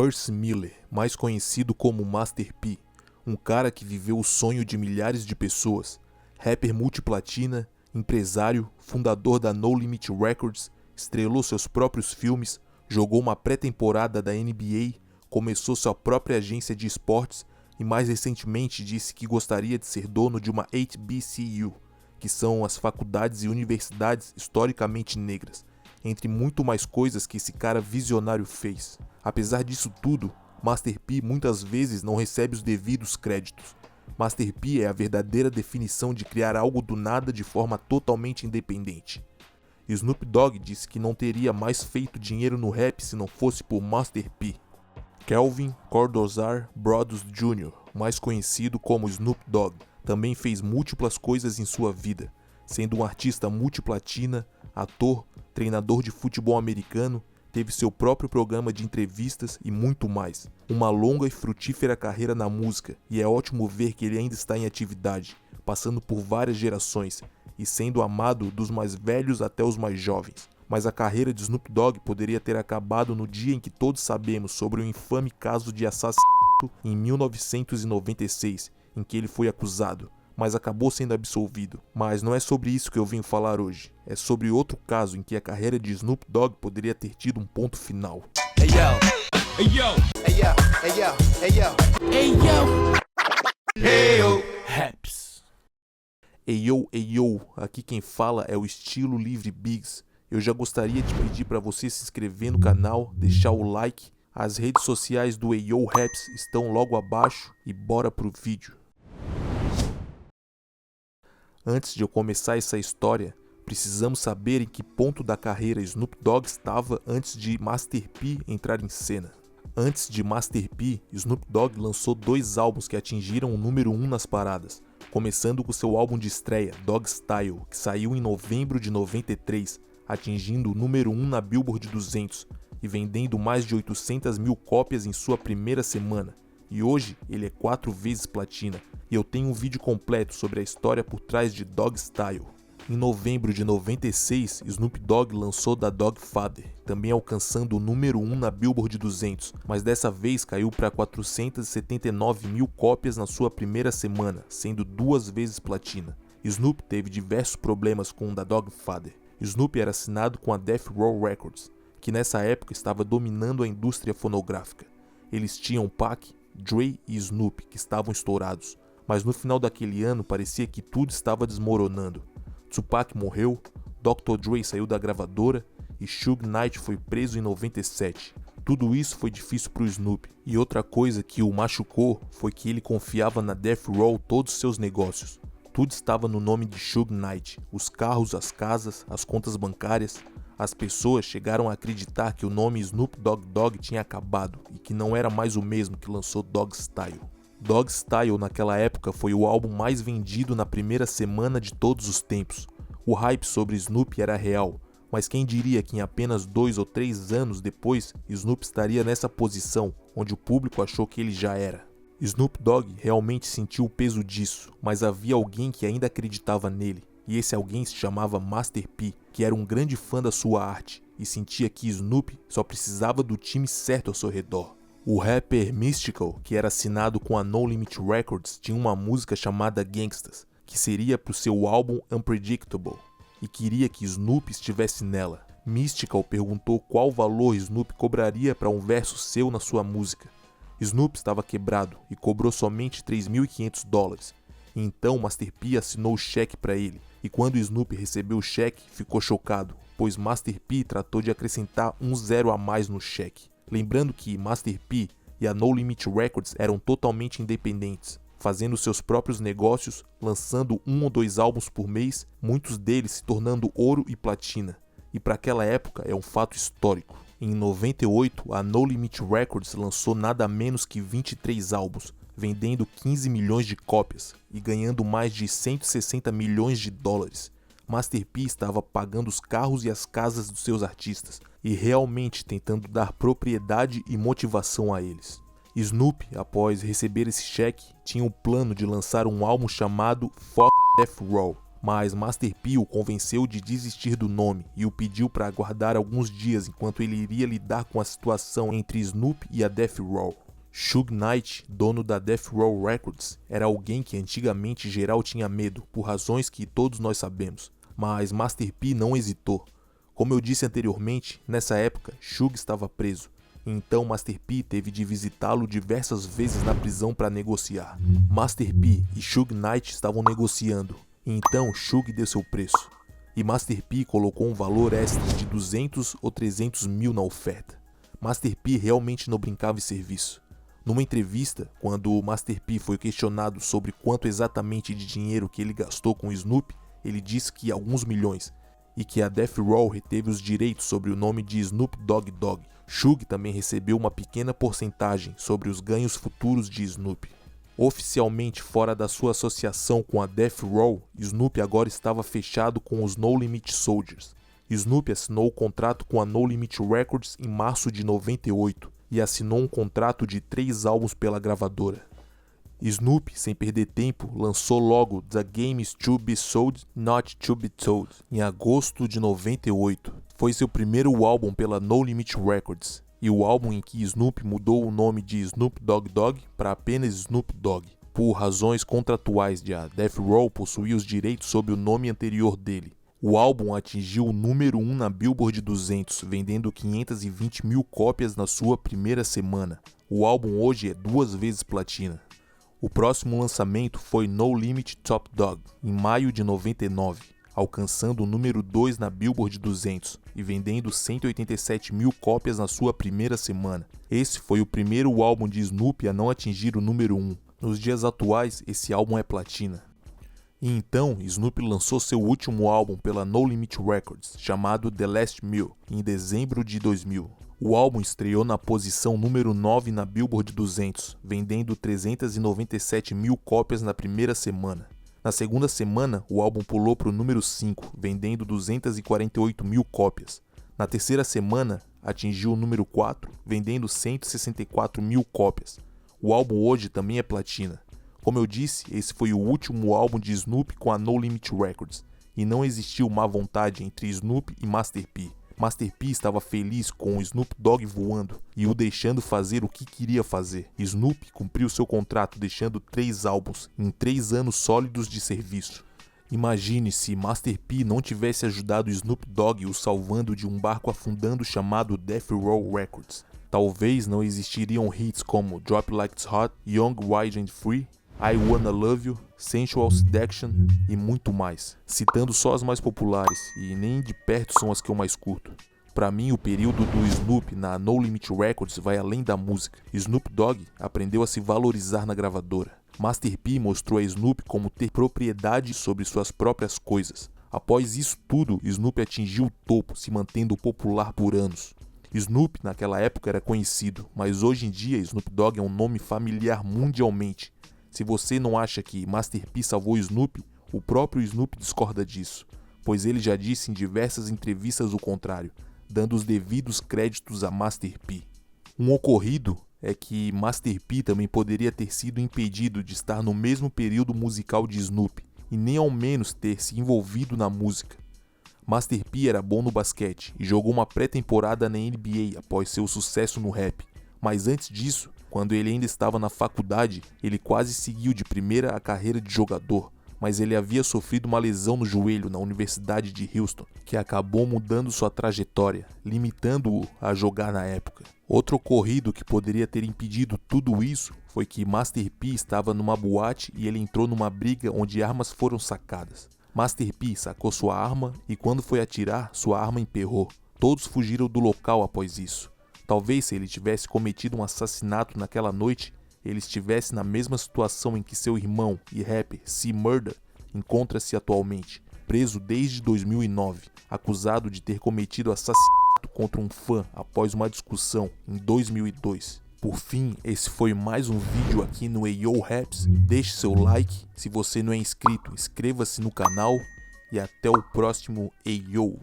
Percy Miller, mais conhecido como Master P, um cara que viveu o sonho de milhares de pessoas, rapper multiplatina, empresário, fundador da No Limit Records, estrelou seus próprios filmes, jogou uma pré-temporada da NBA, começou sua própria agência de esportes e mais recentemente disse que gostaria de ser dono de uma HBCU, que são as faculdades e universidades historicamente negras, entre muito mais coisas que esse cara visionário fez. Apesar disso tudo, Master P muitas vezes não recebe os devidos créditos. Master P é a verdadeira definição de criar algo do nada de forma totalmente independente. Snoop Dogg disse que não teria mais feito dinheiro no rap se não fosse por Master P. Kelvin Cordozar Brothers Jr., mais conhecido como Snoop Dogg, também fez múltiplas coisas em sua vida, sendo um artista multiplatina, ator, treinador de futebol americano, teve seu próprio programa de entrevistas e muito mais. Uma longa e frutífera carreira na música, e é ótimo ver que ele ainda está em atividade, passando por várias gerações e sendo amado dos mais velhos até os mais jovens. Mas a carreira de Snoop Dogg poderia ter acabado no dia em que todos sabemos sobre o infame caso de assassinato em 1996, em que ele foi acusado, mas acabou sendo absolvido. Mas não é sobre isso que eu vim falar hoje. É sobre outro caso em que a carreira de Snoop Dogg poderia ter tido um ponto final. Hey yo, hey yo, hey yo, hey yo, hey yo, hey yo, hey yo, Raps. Hey yo, aqui quem fala é o Estilo Livre Biggs. Eu já gostaria de pedir para você se inscrever no canal, deixar o like. As redes sociais do Hey Yo Raps estão logo abaixo e bora pro vídeo. Antes de eu começar essa história, precisamos saber em que ponto da carreira Snoop Dogg estava antes de Master P entrar em cena. Antes de Master P, Snoop Dogg lançou 2 álbuns que atingiram o número 1 nas paradas, começando com seu álbum de estreia, Dogg Style, que saiu em novembro de 93, atingindo o número 1 na Billboard 200 e vendendo mais de 800 mil cópias em sua primeira semana. E hoje ele é 4 vezes platina, e eu tenho um vídeo completo sobre a história por trás de Dogg Style. Em novembro de 96, Snoop Dogg lançou The Doggfather, também alcançando o número 1 na Billboard 200, mas dessa vez caiu para 479 mil cópias na sua primeira semana, sendo 2 vezes platina. Snoop teve diversos problemas com The Doggfather. Snoop era assinado com a Death Row Records, que nessa época estava dominando a indústria fonográfica. Eles tinham Pac, Dre e Snoop, que estavam estourados, mas no final daquele ano parecia que tudo estava desmoronando. Tupac morreu, Dr. Dre saiu da gravadora e Suge Knight foi preso em 97. Tudo isso foi difícil para o Snoop, e outra coisa que o machucou foi que ele confiava na Death Row todos os seus negócios. Tudo estava no nome de Suge Knight, os carros, as casas, as contas bancárias. As pessoas chegaram a acreditar que o nome Snoop Dogg Dogg tinha acabado e que não era mais o mesmo que lançou Dogg Style. Dogg Style naquela época foi o álbum mais vendido na primeira semana de todos os tempos. O hype sobre Snoop era real, mas quem diria que em apenas 2 ou 3 anos depois Snoop estaria nessa posição, onde o público achou que ele já era. Snoop Dogg realmente sentiu o peso disso, mas havia alguém que ainda acreditava nele, e esse alguém se chamava Master P, que era um grande fã da sua arte e sentia que Snoop só precisava do time certo ao seu redor. O rapper Mystical, que era assinado com a No Limit Records, tinha uma música chamada Gangstaz, que seria para o seu álbum Unpredictable, e queria que Snoop estivesse nela. Mystical perguntou qual valor Snoop cobraria para um verso seu na sua música. Snoop estava quebrado e cobrou somente $3.500. Então Master P assinou o cheque para ele, e quando Snoop recebeu o cheque, ficou chocado, pois Master P tratou de acrescentar um 0 a mais no cheque. Lembrando que Master P e a No Limit Records eram totalmente independentes, fazendo seus próprios negócios, lançando 1 ou 2 álbuns por mês, muitos deles se tornando ouro e platina. E para aquela época é um fato histórico. Em 98, a No Limit Records lançou nada menos que 23 álbuns, vendendo 15 milhões de cópias e ganhando mais de 160 milhões de dólares. Master P estava pagando os carros e as casas dos seus artistas e realmente tentando dar propriedade e motivação a eles. Snoop, após receber esse cheque, tinha o plano de lançar um álbum chamado Fuck Death Row, mas Master P o convenceu de desistir do nome e o pediu para aguardar alguns dias enquanto ele iria lidar com a situação entre Snoop e a Death Row. Suge Knight, dono da Death Row Records, era alguém que antigamente geral tinha medo, por razões que todos nós sabemos, mas Master P não hesitou. Como eu disse anteriormente, nessa época, Suge estava preso, então Master P teve de visitá-lo diversas vezes na prisão para negociar. Master P e Suge Knight estavam negociando, então Suge deu seu preço, e Master P colocou um valor extra de 200 ou 300 mil na oferta. Master P realmente não brincava em serviço. Numa entrevista, quando o Master P foi questionado sobre quanto exatamente de dinheiro que ele gastou com Snoop, ele disse que alguns milhões, e que a Death Row reteve os direitos sobre o nome de Snoop Dogg Dogg. Suge também recebeu uma pequena porcentagem sobre os ganhos futuros de Snoop. Oficialmente fora da sua associação com a Death Row, Snoop agora estava fechado com os No Limit Soldiers. Snoop assinou o contrato com a No Limit Records em março de 98 e assinou um contrato de 3 álbuns pela gravadora. Snoop, sem perder tempo, lançou logo The Game is to be Sold, Not to be Told, em agosto de 98. Foi seu primeiro álbum pela No Limit Records, e o álbum em que Snoop mudou o nome de Snoop Dogg Dogg para apenas Snoop Dogg, por razões contratuais de a Death Row possuir os direitos sobre o nome anterior dele. O álbum atingiu o número 1 na Billboard 200, vendendo 520 mil cópias na sua primeira semana. O álbum hoje é 2 vezes platina. O próximo lançamento foi No Limit Top Dog, em maio de 99, alcançando o número 2 na Billboard 200 e vendendo 187 mil cópias na sua primeira semana. Esse foi o primeiro álbum de Snoop a não atingir o número 1. Nos dias atuais, esse álbum é platina. E então, Snoop lançou seu último álbum pela No Limit Records, chamado The Last Meal, em dezembro de 2000. O álbum estreou na posição número 9 na Billboard 200, vendendo 397 mil cópias na primeira semana. Na segunda semana, o álbum pulou para o número 5, vendendo 248 mil cópias. Na terceira semana, atingiu o número 4, vendendo 164 mil cópias. O álbum hoje também é platina. Como eu disse, esse foi o último álbum de Snoop com a No Limit Records, e não existiu má vontade entre Snoop e Master P. Master P estava feliz com o Snoop Dogg voando e o deixando fazer o que queria fazer. Snoop cumpriu seu contrato deixando 3 álbuns em 3 anos sólidos de serviço. Imagine se Master P não tivesse ajudado Snoop Dogg o salvando de um barco afundando chamado Death Row Records. Talvez não existiriam hits como Drop Like It's Hot, Young, Wild and Free, I Wanna Love You, Sensual Seduction e muito mais, citando só as mais populares, e nem de perto são as que eu mais curto. Pra mim, o período do Snoop na No Limit Records vai além da música. Snoop Dogg aprendeu a se valorizar na gravadora. Master P mostrou a Snoop como ter propriedade sobre suas próprias coisas. Após isso tudo, Snoop atingiu o topo, se mantendo popular por anos. Snoop naquela época era conhecido, mas hoje em dia Snoop Dogg é um nome familiar mundialmente. Se você não acha que Master P salvou Snoop, o próprio Snoop discorda disso, pois ele já disse em diversas entrevistas o contrário, dando os devidos créditos a Master P. Um ocorrido é que Master P também poderia ter sido impedido de estar no mesmo período musical de Snoop, e nem ao menos ter se envolvido na música. Master P era bom no basquete e jogou uma pré-temporada na NBA após seu sucesso no rap, mas antes disso, quando ele ainda estava na faculdade, ele quase seguiu de primeira a carreira de jogador, mas ele havia sofrido uma lesão no joelho na Universidade de Houston, que acabou mudando sua trajetória, limitando-o a jogar na época. Outro ocorrido que poderia ter impedido tudo isso foi que Master P estava numa boate e ele entrou numa briga onde armas foram sacadas. Master P sacou sua arma e quando foi atirar, sua arma emperrou. Todos fugiram do local após isso. Talvez se ele tivesse cometido um assassinato naquela noite, ele estivesse na mesma situação em que seu irmão e rapper C-Murder encontra-se atualmente, preso desde 2009, acusado de ter cometido assassinato contra um fã após uma discussão em 2002. Por fim, esse foi mais um vídeo aqui no Ayo Raps. Deixe seu like, se você não é inscrito, inscreva-se no canal e até o próximo Ayo.